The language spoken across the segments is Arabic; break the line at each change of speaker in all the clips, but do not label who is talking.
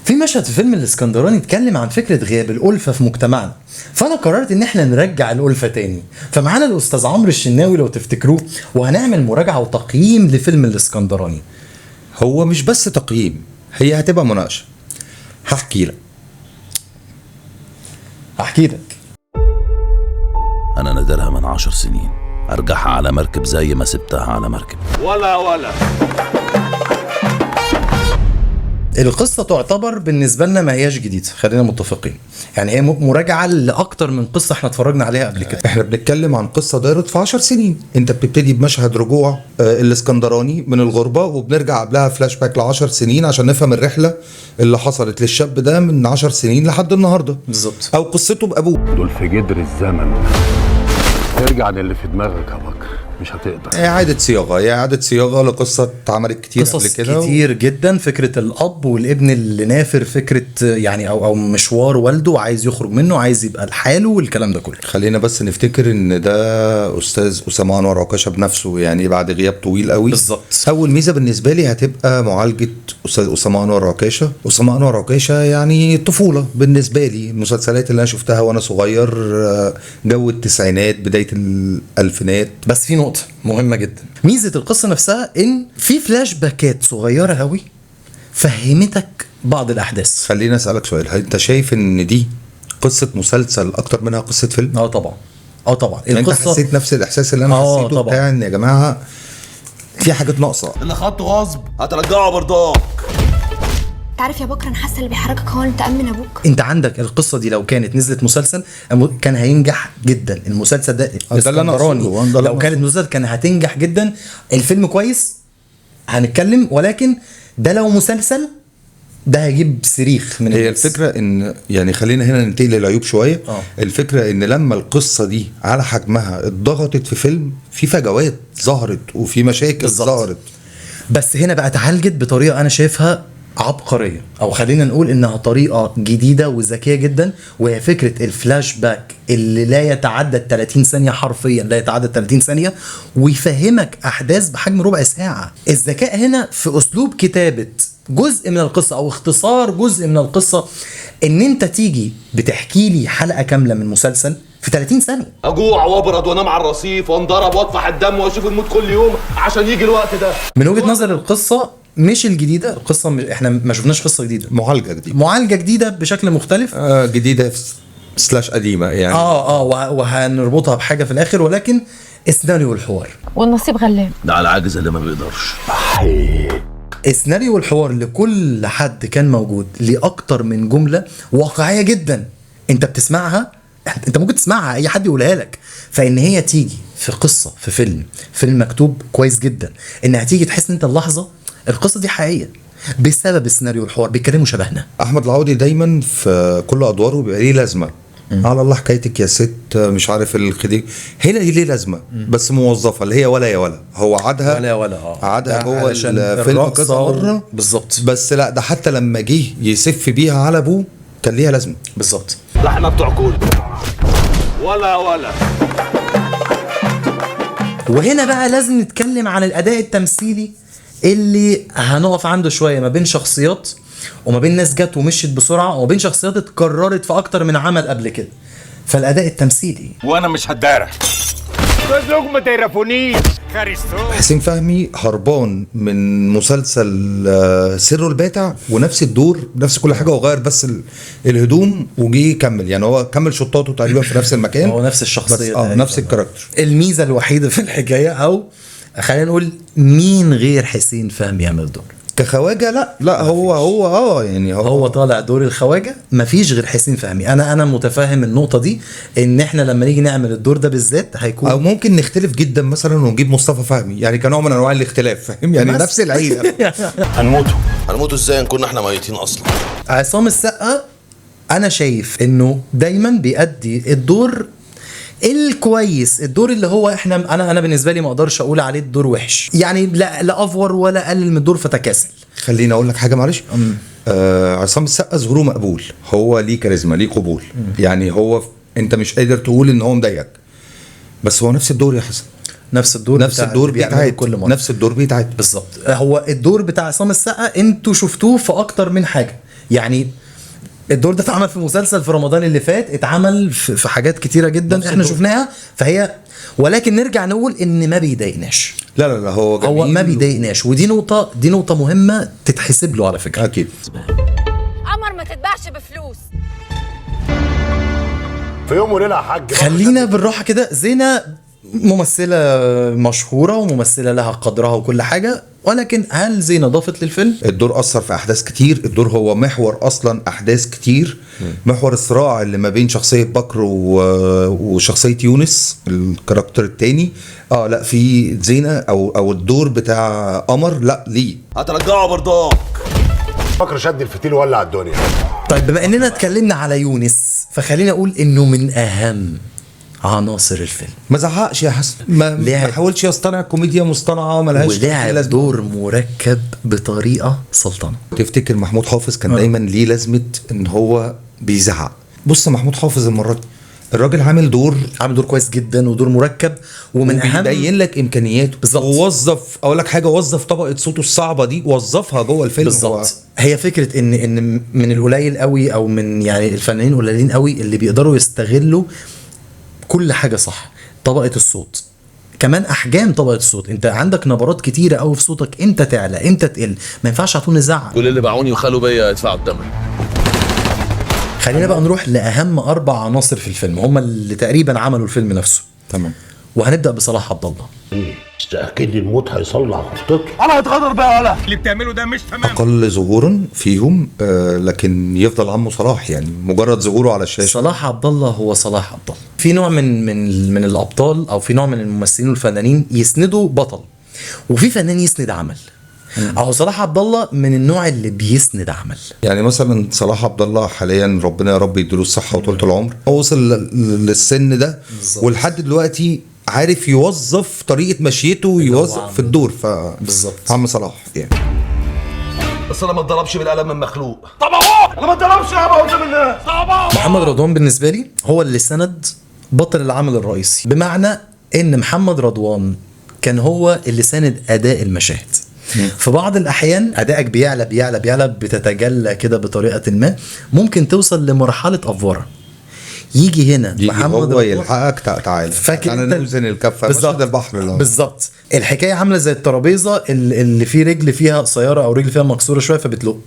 في مشهد في فيلم الاسكندراني اتكلم عن فكرة غياب الألفة في مجتمعنا، فأنا قررت إن احنا نرجع الألفة تاني. فمعانا الأستاذ عمرو الشناوي لو تفتكروه، وهنعمل مراجعة وتقييم لفيلم الاسكندراني.
هو مش بس تقييم، هي هتبقى مناقشة. هحكي لك.
أنا نادرها من 10 سنين أرجعها على مركب زي ما سبتها على مركب.
ولا
القصة تعتبر بالنسبة لنا ما هياش جديدة، خلينا متفقين. يعني هي مراجعة لأكتر من قصة احنا اتفرجنا عليها قبل كده.
احنا بنتكلم عن قصة دارت في 10 سنين. انت بتبتدي بمشهد رجوع الاسكندراني من الغربة، وبنرجع قبلها فلاش باك ل10 سنين عشان نفهم الرحلة اللي حصلت للشاب ده من 10 سنين لحد النهاردة
بالظبط،
او قصته بأبوه.
دول في جدر الزمن. ترجع للي في دماغك يا بكر، مش هتقدر.
إعادة صياغة لقصة اتعملت كتير قبل كده،
كتير جدا. فكرة الأب والابن اللي نافر فكرة يعني أو مشوار والده وعايز يخرج منه، عايز يبقى لحاله والكلام ده كله.
خلينا بس نفتكر ان ده استاذ اسامه انور عكاشه بنفسه، يعني بعد غياب طويل قوي.
بالظبط.
اول ميزه بالنسبه لي هتبقى معالجه استاذ اسامه انور عكاشه. اسامه انور عكاشه يعني طفوله بالنسبه لي. المسلسلات اللي انا شفتها وانا صغير جو التسعينات بدايه الالفينات.
بس في نقطه مهمه جدا، ميزه القصه نفسها ان في فلاش باكات صغيره قوي فهمتك بعض الاحداث.
خليني اسالك سؤال، هل انت شايف ان دي قصه مسلسل اكتر منها قصه فيلم؟
طبعا
يعني انت حسيت نفس الاحساس اللي انا حسيته بتاع ان يا جماعه في حاجات ناقصه؟
اللي خدته غصب هترجعه برضاك.
تعرف يا بكر، انا حاسه اللي بيحركك هو انت امن ابوك.
انت عندك القصه دي لو كانت نزلت مسلسل كان هينجح جدا. المسلسل ده الاسكندراني لو كانت مسلسل كان هتنجح جدا. الفيلم كويس هنتكلم، ولكن ده لو مسلسل ده هيجيب صريخ من
هي الفكره ان يعني خلينا هنا ننتقل للعيوب شويه. الفكره ان لما القصه دي على حجمها اتضغطت في فيلم، في فجوات ظهرت وفي مشاكل ظهرت،
بس هنا بقى اتعالجت بطريقه انا شايفها عبقرية، او خلينا نقول انها طريقة جديدة وذكية جدا، وهي فكرة الفلاش باك اللي لا يتعدى 30 ثانية، حرفيا لا يتعدى 30 ثانية، ويفهمك احداث بحجم ربع ساعة. الذكاء هنا في اسلوب كتابة جزء من القصة او اختصار جزء من القصة، ان انت تيجي بتحكي لي حلقة كاملة من مسلسل في 30 ثانية.
اجوع وابرد وانام على الرصيف وانضرب واطفح الدم واشوف الموت كل يوم عشان يجي الوقت ده.
من وجهة نظر القصة مش الجديدة، القصة مش احنا ما شفناش قصة جديدة، معالجة جديدة بشكل مختلف.
جديدة سلاش قديمة يعني.
وهنربطها بحاجة في الاخر، ولكن السيناريو والحوار
والنصيب غلاب.
ده على العاجز اللي ما بيقدرش.
السيناريو والحوار لكل حد كان موجود لأكتر من جملة واقعية جدا. انت بتسمعها، انت ممكن تسمعها اي حد يقولها لك، فان هي تيجي في قصة في فيلم مكتوب كويس جدا، انها تيجي تحس ان انت اللحظة القصة دي حقيقية بسبب السيناريو والحوار. بيتكلموا شبهنا.
احمد العوضي دايما في كل ادواره بيبقى ليه لازمة. على الله حكايتك يا ست، مش عارف الخديج، هنا ليه لازمة بس موظفة اللي هي ولا يا ولا. هو عادها جوه الفيلم كذا مرة
بالظبط،
بس لا ده حتى لما جه يسف بيها على ابوه كان ليها لازمة
بالظبط.
لا احنا بتوع كل ولا
وهنا بقى لازم نتكلم عن الاداء التمثيلي اللي هنقف عنده شوية، ما بين شخصيات وما بين ناس جت ومشيت بسرعة وما بين شخصيات اتكررت في اكتر من عمل قبل كده. فالاداء التمثيلي
وانا مش هتدارح كلكم ما تعرفونيش.
حسين فهمي هربان من مسلسل سره الباتع، ونفس الدور نفس كل حاجة، وغير بس الهدوم وجي يكمل. يعني هو كمل شطاته تقريبا في نفس المكان،
هو نفس الشخصية
نفس الكاركتر.
الميزة الوحيدة في الحكاية، او خلينا نقول مين غير حسين فهمي يعمل دور
كخواجة؟ لا هو يعني
هو طالع دور الخواجة، مفيش غير حسين فهمي. انا متفاهم النقطة دي، ان احنا لما نيجي نعمل الدور ده بالذات هيكون،
او ممكن نختلف جدا مثلا ونجيب مصطفى فهمي، يعني كنوع من انواع الاختلاف، فاهم يعني نفس العيلة.
هنموتوا ازاي ان كنا احنا ميتين اصلا؟
عصام السقا انا شايف انه دايما بيأدي الدور الكويس، الدور اللي هو انا بالنسبه لي ما اقدرش اقول عليه الدور وحش، يعني لا افور ولا اقلل من الدور فتكاسل.
خليني اقول لك حاجه معلش. عصام السقا ظهوره مقبول، هو ليه كاريزما، ليه قبول. يعني هو انت مش قادر تقول ان هو مضايقك، بس هو نفس الدور يا حسن، نفس الدور بيتعاد كل مره، نفس الدور بيتعاد
بالظبط. هو الدور بتاع عصام السقا انتوا شفتوه في اكتر من حاجه، يعني الدور ده اتعمل في مسلسل في رمضان اللي فات، اتعمل في حاجات كتيره جدا احنا شفناها، فهي ولكن نرجع نقول ان ما بيضايقناش.
لا هو جميل،
هو ما بيضايقناش، ودي نقطه مهمه تتحسب له على فكره.
اكيد.
قمر ما تتباعش بفلوس.
في يوم وليله يا حاج.
خلينا بالراحه كده. زينة ممثله مشهوره وممثله لها قدرها وكل حاجه، ولكن هل زينة ضافت للفيلم؟
الدور اثر في احداث كتير، الدور هو محور اصلا احداث كتير، محور الصراع اللي ما بين شخصيه بكر وشخصيه يونس الكاركتر التاني. لا في زينة او الدور بتاع قمر لا ليه
هترجعه برضاك.
بكر شد الفتيل وولع الدنيا.
طيب بما اننا اتكلمنا على يونس، فخلينا اقول انه من اهم عناصر الفيلم.
ما زعقش يا حسن، ما حاولش يصطنع كوميديا مصطنعه ملهاش،
ولعب دور مركب بطريقه سلطنه.
تفتكر محمود حافظ كان دايما ليه لازمه ان هو بيزعق؟ بص محمود حافظ المره دي الراجل عامل دور
كويس جدا ودور مركب، ومن اهم
بيبين لك امكانياته
بالظبط.
ووظف اقول لك حاجه، وظف طبقه صوته الصعبه دي، وظفها جوه الفيلم
بالظبط. هي فكره ان من القليل قوي، او من يعني الفنانين قليلين قوي اللي بيقدروا يستغلوا كل حاجه صح. طبقه الصوت كمان، احجام طبقه الصوت، انت عندك نبرات كتيره قوي في صوتك، امتى تعلى امتى تقل، ما ينفعش على طول نزعق.
كل اللي باعوني وخلوا بيا يدفعوا الثمن.
خلينا بقى نروح لاهم 4 عناصر في الفيلم، هم اللي تقريبا عملوا الفيلم نفسه.
تمام.
وهنبدا بصلاح عبد الله.
اكيد الموت هيصلح خطته. انا هتغدر بقى ولا اللي بتعمله ده مش تمام.
اقل ظهورا فيهم لكن يفضل عمه صلاح، يعني مجرد ظهوره على الشاشه.
صلاح عبد الله هو صلاح عبد الله. في نوع من الابطال، او في نوع من الممثلين والفنانين يسندوا بطل، وفي فنان يسند عمل. اهو صلاح عبد الله من النوع اللي بيسند عمل.
يعني مثلا صلاح عبد الله حاليا ربنا يا رب يديله الصحه وطولة العمر، هو وصل للسن ده ولحد دلوقتي عارف يوظف طريقه مشيته ويوظف في الدور.
بالظبط
عم صلاح يعني.
بس انا ما اتضربش بالقلم من مخلوق.
طب اهو انا ما اتضربش يا ابو قدام الناس.
محمد رضوان بالنسبه لي هو اللي سند بطل العمل الرئيسي، بمعنى ان محمد رضوان كان هو اللي سند اداء المشاهد. في بعض الاحيان ادائك بيعلى بيعلى بيعلى، بتتجلى كده بطريقه ما، ممكن توصل لمرحله افوره. يجي هنا
محمد هو يلحقك، تعالى
فاكر
انا نوزن الكفه بالظبط البحر
بالظبط. الحكايه عامله زي الترابيزه اللي فيه رجل فيها قصيره او رجل فيها مكسوره شويه فبتلق،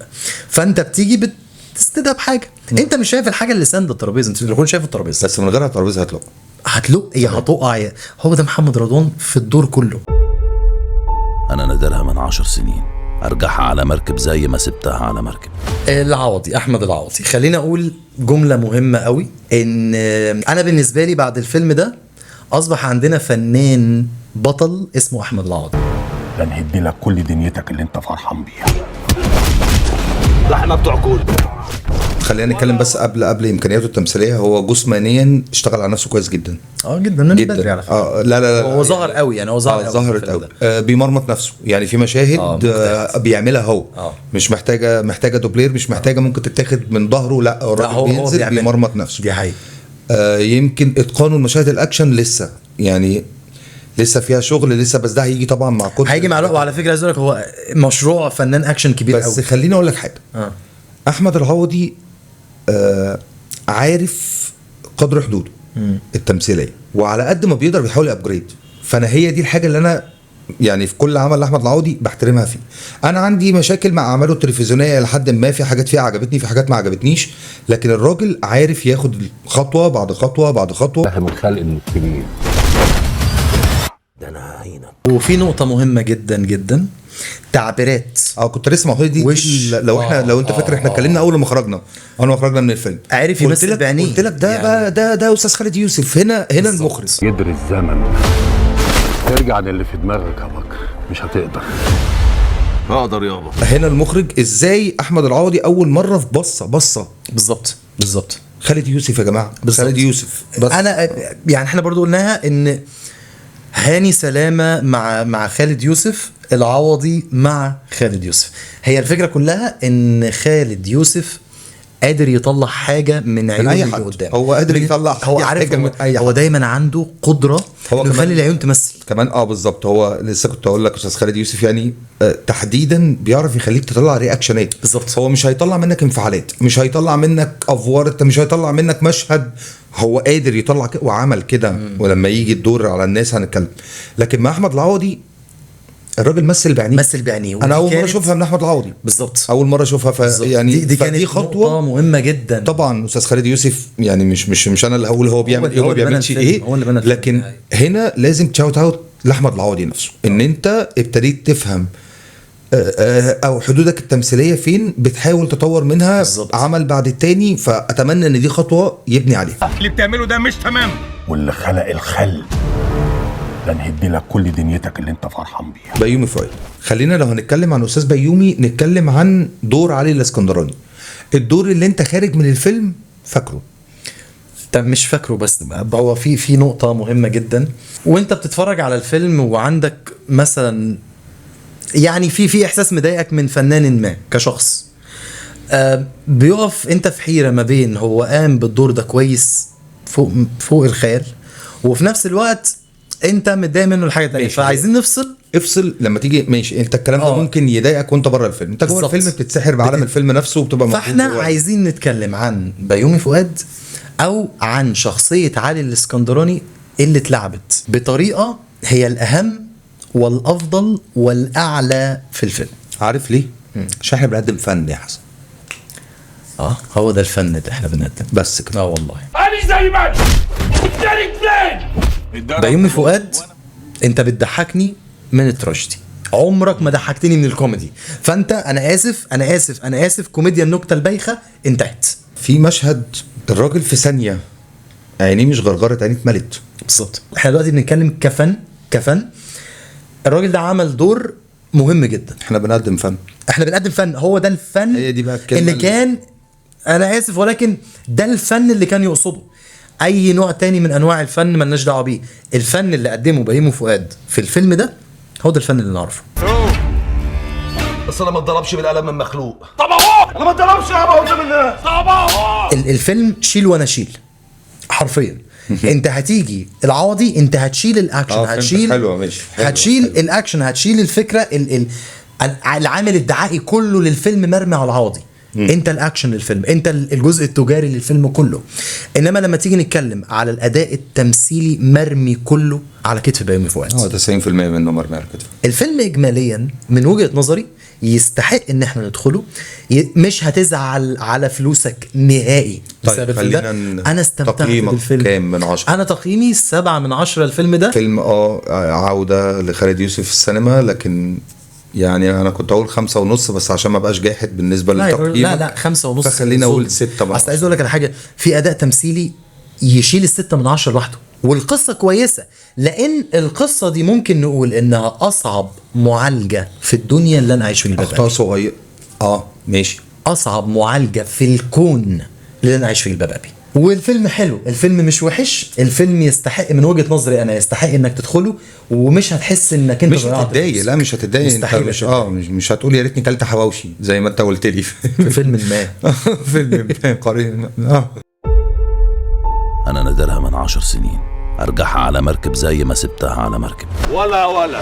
فانت بتيجي بتستدها بحاجه. انت مش شايف الحاجه اللي ساند الترابيزه، انت تكون شايف الترابيزه
بس من غيرها الترابيزه هتلق
هي هتقع. هو ده محمد رضوان في الدور كله.
انا نادرها من 10 سنين، ارجعها على مركب زي ما سبتها على مركب.
العوضي، احمد العوضي. خلينا اقول جمله مهمه قوي، ان انا بالنسبه لي بعد الفيلم ده اصبح عندنا فنان بطل اسمه احمد العوضي.
ده نهدي لك كل دنيتك اللي انت فرحان بيها. ده احنا بتوع كل.
خلينا نتكلم بس قبل امكانياته التمثيليه، هو جسمانيا اشتغل على نفسه كويس جدا
جدا من
جدا.
بدري على فكره.
لا
هو ظهر قوي، يعني هو
ظهرت قوي. بيمرمط نفسه، يعني في مشاهد بيعملها هو مش محتاجه دوبلير، مش محتاجه ممكن تتاخد من ظهره، لا الراجل بينزل بيمرمط نفسه.
دي حقيقة.
يمكن اتقانه المشاهد الاكشن لسه، يعني لسه فيها شغل لسه، بس ده هيجي طبعا مع كل
هيجي مع الوقت. وعلى فكره عايز اقول لك هو مشروع فنان اكشن كبير قوي.
بس خليني اقول لك حاجه. احمد العوضي عارف قدر حدوده التمثيليه، وعلى قد ما بيقدر بيحاول ابجريد. فانا هي دي الحاجه اللي انا يعني في كل عمل لاحمد العوضي بحترمها فيه. انا عندي مشاكل مع اعماله التلفزيونيه لحد ما، في حاجات فيها عجبتني، في حاجات ما عجبتنيش، لكن الراجل عارف ياخد خطوه بعد خطوه بعد خطوه.
فاهم الخلق المسلمين. ده انا هعينك.
وفي نقطه مهمه جدا جدا، تعبيرات.
كنت لسه ما دي لو انت فاكر احنا اتكلمنا اول ما خرجنا من الفيلم،
عارف يمثل بعينيه.
قلت لك ده يعني ده استاذ خالد يوسف. هنا المخرج
يدري الزمن. ترجع للي في دماغك يا بكر، مش هتقدر.
اقدر يابا.
هنا المخرج ازاي احمد العوضي اول مره في بصه
بالظبط
خالد يوسف يا جماعه. خالد يوسف.
بس انا يعني احنا برضو قلناها ان هاني سلامة مع خالد يوسف، العوضي مع خالد يوسف. هي الفكرة كلها ان خالد يوسف قادر يطلع حاجه من عيون
أي
اللي
حد.
قدام.
هو قادر يطلع
هو
أي
عارف
حاجة من أي
هو
حد.
دايما عنده قدره
هو
انه
كمان-
يخلي العيون تمثل.
كمان بالظبط. هو لسه كنت اقول لك استاذ خالد يوسف يعني تحديدا بيعرف يخليك تطلع رياكشنات.
بالظبط.
هو مش هيطلع منك انفعالات، مش هيطلع منك افوار، انت مش هيطلع منك مشهد. هو قادر يطلع كده وعمل كده. ولما يجي الدور على الناس هنتكلم. لكن مع احمد العوضي الراجل مثل بعينيه.
مثل بعينيه.
انا اول مره
كانت-
اشوفها من احمد العوضي.
بالظبط.
اول مره اشوفها
بالظبط.
يعني
دي كانت
فدي
خطوه
خطوه
مهمه جدا.
طبعا. استاذ خالد يوسف يعني مش انا اللي هقول هو بيعمل ايه
هو
وما
اللي بنى
بيعملش
الفيلم،
ايه.
هو اللي بنى الفيلم.
لكن هنا لازم تشاوت اوت لاحمد العوضي نفسه. ان انت ابتديت تفهم او حدودك التمثيليه فين، بتحاول تطور منها.
بالظبط.
عمل بعد التاني. فاتمنى ان دي خطوه يبني عليها.
اللي بتعمله ده مش تمام.
واللي خلق الخل ده نهدي لك كل دنيتك اللي انت فرحان بيها.
بيومي فؤاد. خلينا لو هنتكلم عن استاذ بيومي نتكلم عن دور علي الاسكندراني. الدور اللي انت خارج من الفيلم فاكره.
طب مش فاكره، بس هو في نقطة مهمة جدا وانت بتتفرج على الفيلم وعندك مثلا يعني في احساس مضايقك من فنان ما كشخص. بيقف انت في حيرة ما بين هو قام بالدور ده كويس فوق الخيال، وفي نفس الوقت انت متضايق منه الحاجة تانية. فعايزين نفصل.
افصل لما تيجي ماشي. انت الكلام ده ممكن يضايقك وانت بره الفيلم. انت جوه
بالظبط.
الفيلم بتتسحر بعالم الفيلم نفسه وبتبقى
فاحنا
جوه.
عايزين نتكلم عن بيومي فؤاد او عن شخصية علي الاسكندراني اللي اتلعبت بطريقة هي الاهم والافضل والاعلى في الفيلم.
عارف ليه؟ عشان احنا بنقدم فن يا حسن.
هو ده الفن اللي احنا بنقدم.
بس كده.
والله.
انا زي ما اداني فلان.
بيومي فؤاد انت بتضحكني من التراجيدي، عمرك ما ضحكتني من الكوميدي. فانت انا اسف كوميديا النكتة البايخة انتهت.
في مشهد الراجل في ثانية عينيه مش غرغرة، عينيه اتملت.
بالظبط. احنا دلوقتي بنتكلم كفن. الراجل ده عمل دور مهم جدا.
احنا بنقدم فن.
هو ده الفن.
هي دي بقى الكلمة
اللي كان، انا اسف ولكن ده الفن اللي كان يقصده. اي نوع تاني من انواع الفن ملناش دعوه بيه. الفن اللي قدمه بيومي فؤاد في الفيلم ده هو ده الفن اللي نعرفه.
بس انا ما اتضربش بالقلم من مخلوق. طب اهو انا ما اتضربش يا قدام الناس. طب اهو
الفيلم شيل وانا اشيل حرفيا. انت هتيجي العوضي، انت هتشيل الاكشن، هتشيل
حلوة ماشي.
هتشيل الاكشن، هتشيل الفكره العامل الدعائي كله للفيلم مرمي على العوضي. انت الاكشن للفيلم، انت الجزء التجاري للفيلم كله. انما لما تيجي نتكلم على الاداء التمثيلي مرمي كله على كتف بيومي فؤاد.
90% منه مرمي على كتفه.
الفيلم اجماليا من وجهة نظري يستحق ان احنا ندخله. مش هتزعل على فلوسك نهائي بسبب الفيلم ده. انا استمتعت بالفيلم.
كام من 10؟
انا تقييمي 7 من 10 الفيلم ده.
فيلم عودة لخالد يوسف في السينما. لكن يعني انا كنت اقول 5.5 بس عشان ما بقاش جاحد بالنسبه للتقييم.
لا 5.5.
فخلينا اقول 6.
اصل عايز اقول لك على حاجه، في اداء تمثيلي يشيل 6 من 10 لوحده. والقصه كويسه، لان القصه دي ممكن نقول انها اصعب معالجه في الدنيا اللي انا عايش في الباب.
اخطاء صغير. ماشي.
اصعب معالجه في الكون اللي انا عايش فيه الباب ابي. والفيلم حلو، الفيلم مش وحش، الفيلم يستحق من وجهة نظري انا يستحق انك تدخله ومش هتحس انك انت
مش هتتضايق. لا مش هتتضايق.
مستحيل.
مش هتقول يا ريتني كلت حواوشي زي ما انت قلت لي
في فيلم ما.
فيلم قريب.
أنا نادرها من 10 سنين، أرجعها على مركب زي ما سبتها على مركب.
ولا